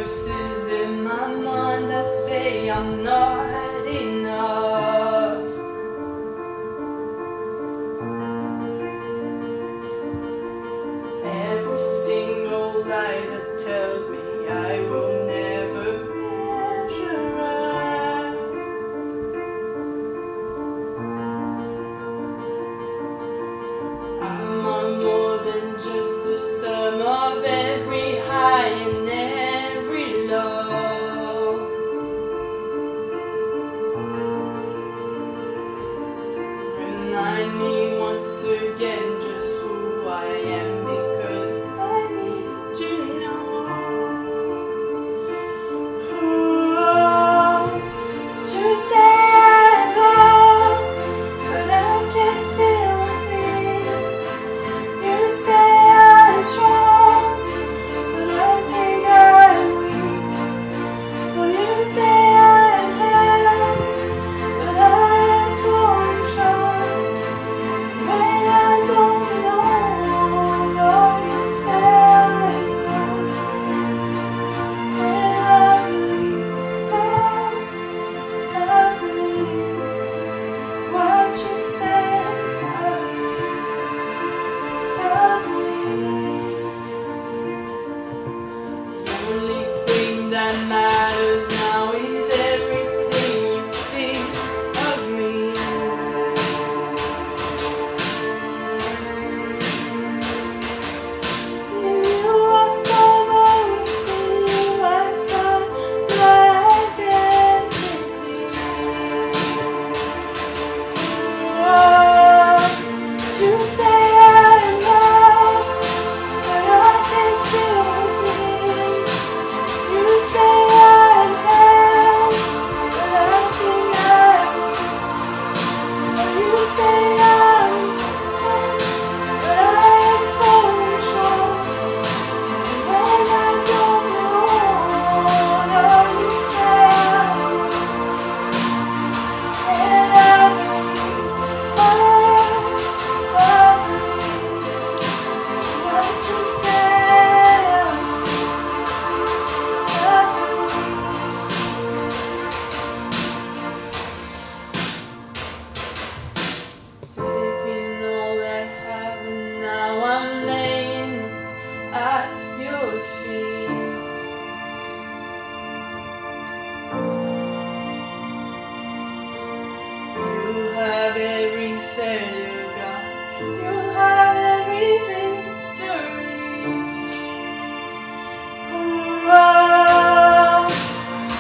voices in my mind that say I'm not enough. Every single lie that tells me I will never measure up. I'm more than just the sum of every high and every low. Remind me once again just who I am, because I need to know. Oh, you say I love, but I can't feel a thing. You say I'm strong, but I think I'm weak. Well, you say I'm held, but I am falling short. When I don't belong, oh, you say I'm yours. And I believe, oh, I believe what you say. I believe. The only thing that matters now is everything you think of me. In you I find my within you I find my identity. Oh, you say I'm love, but I can't feel a thing. You say I'm held, but I think I'm weak. You say I'm strong, but I am falling short. When I don't belong, oh, you say I'm and I believe, oh, I believe what you say. Taking all I have and now I'm laying at your feet. You have every failure, God. You have every victory. Oh,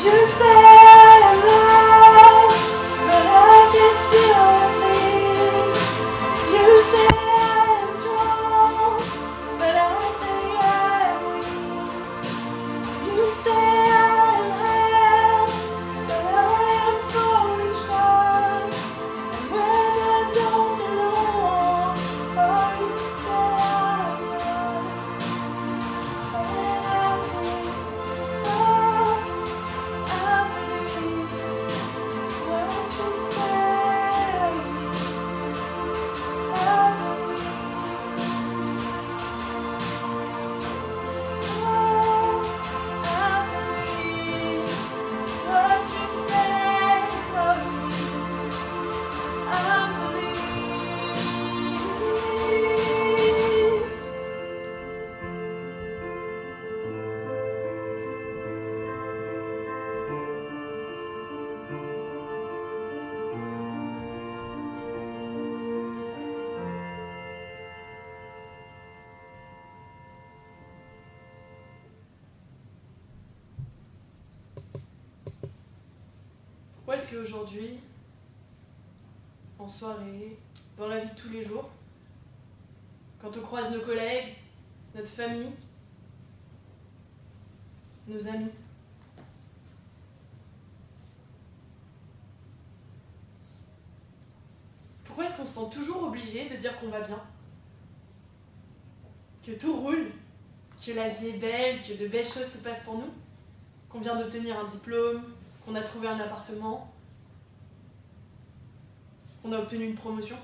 you say I'm love, but I can't feel a thing. You say I'm strong, but I think I'm weak. You say I'm held, but I am falling short. And when I don't belong, oh, you say I'm yours. And I believe, oh, I believe what you say. I believe, oh, I believe what you say of me. I believe. Pourquoi est-ce qu'aujourd'hui, en soirée, dans la vie de tous les jours, quand on croise nos collègues, notre famille, nos amis, pourquoi est-ce qu'on se sent toujours obligé de dire qu'on va bien, que tout roule, que la vie est belle, que de belles choses se passent pour nous, qu'on vient d'obtenir un diplôme, qu'on a trouvé un appartement, qu'on a obtenu une promotion?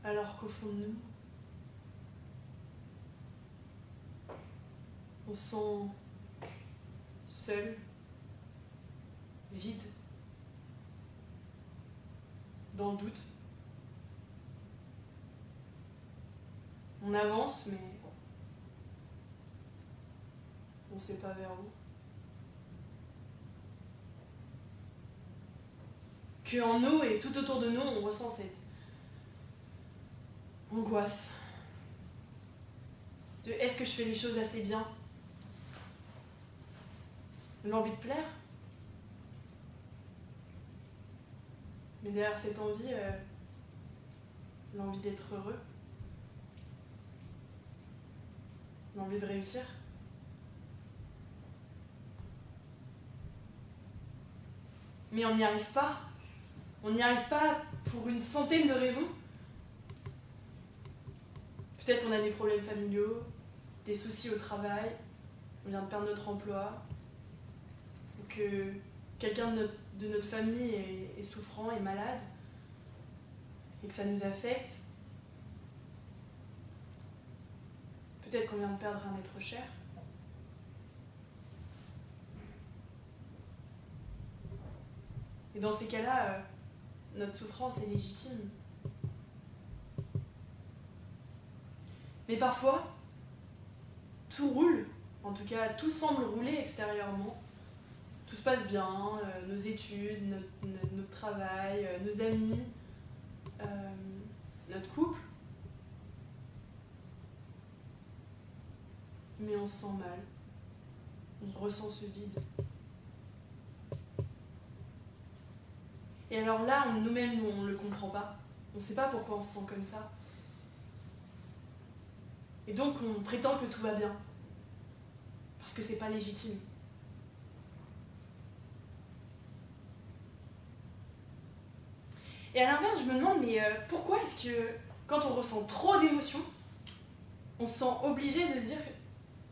alors qu'au fond de nous, on se sent seul, vide, dans le doute. On avance, mais on ne sait pas vers où. Qu'en nous et tout autour de nous, on ressent cette angoisse de est-ce que je fais les choses assez bien? L'envie de plaire. Mais derrière cette envie, l'envie d'être heureux, l'envie de réussir. Mais on n'y arrive pas. On n'y arrive pas pour une centaine de raisons. Peut-être qu'on a des problèmes familiaux, des soucis au travail, on vient de perdre notre emploi, ou que quelqu'un de notre famille est souffrant, est malade, et que ça nous affecte. Peut-être qu'on vient de perdre un être cher. Et dans ces cas-là, notre souffrance est légitime. Mais parfois, tout roule, en tout cas tout semble rouler extérieurement. Tout se passe bien, nos études, notre travail, nos amis, notre couple. Mais on se sent mal, on ressent ce vide. Et alors là, nous-mêmes, on ne le comprend pas. On ne sait pas pourquoi on se sent comme ça. Et donc on prétend que tout va bien. Parce que c'est pas légitime. Et à l'inverse, je me demande, mais pourquoi est-ce que quand on ressent trop d'émotions, on se sent obligé de dire,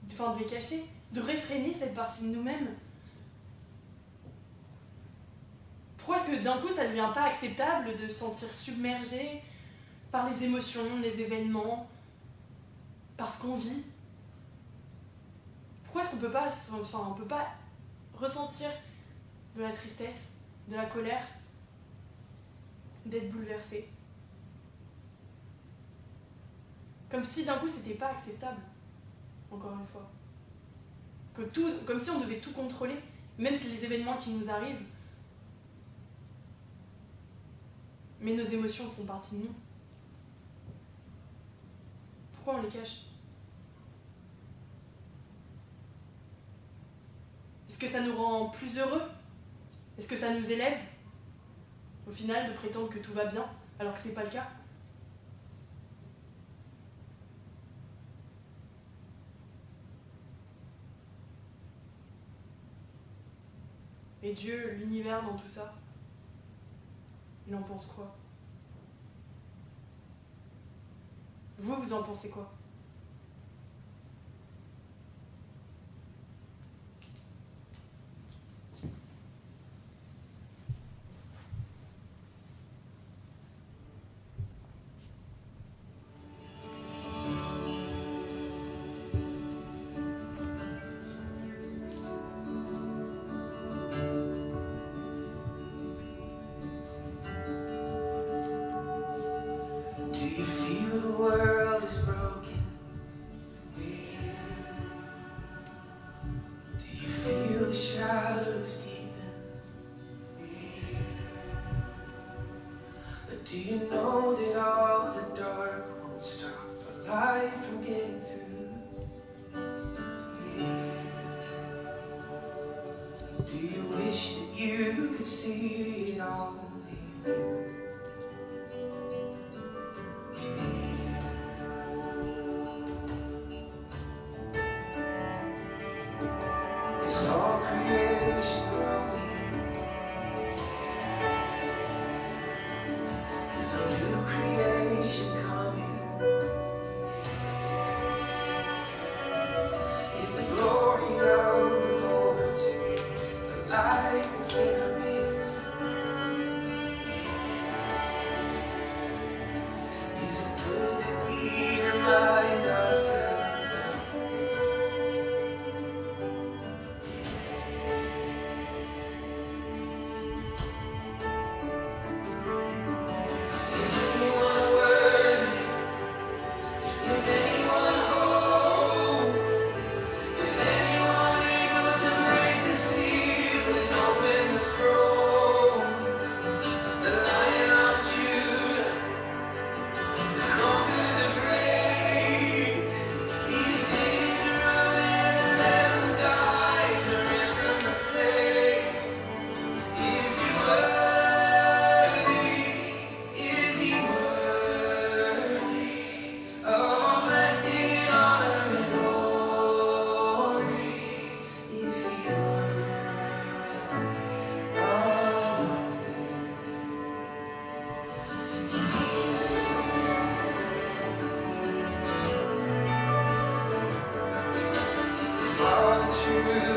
de les cacher, de réfréner cette partie de nous-mêmes? Pourquoi est-ce que d'un coup ça ne devient pas acceptable de se sentir submergé par les émotions, les événements, par ce qu'on vit? Pourquoi est-ce qu'on ne peut pas ressentir de la tristesse, de la colère, d'être bouleversé? Comme si d'un coup c'était pas acceptable, encore une fois. Comme si on devait tout contrôler, même si les événements qui nous arrivent, mais nos émotions font partie de nous. Pourquoi on les cache? Est-ce que ça nous rend plus heureux? Est-ce que ça nous élève, au final, de prétendre que tout va bien, alors que c'est pas le cas? Et Dieu, l'univers dans tout ça, il en pense quoi? Vous en pensez quoi? Do you know that all the dark won't stop a light from getting through? Do you wish that you could see it all in you? Is all creation groaning? Is a new creation coming? Is the glory of the Lord to be the light within our midst? Is it remind ourselves of is anyone worthy? Is anyone whole? Is anyone able to break the seal and open the scroll? The Lion of Judah, conquer the grave. He's David's root and the Lamb who died to ransom the slave. Is he worthy? Is he worthy of all blessing and honor and glory? Is he worthy of He's the Father true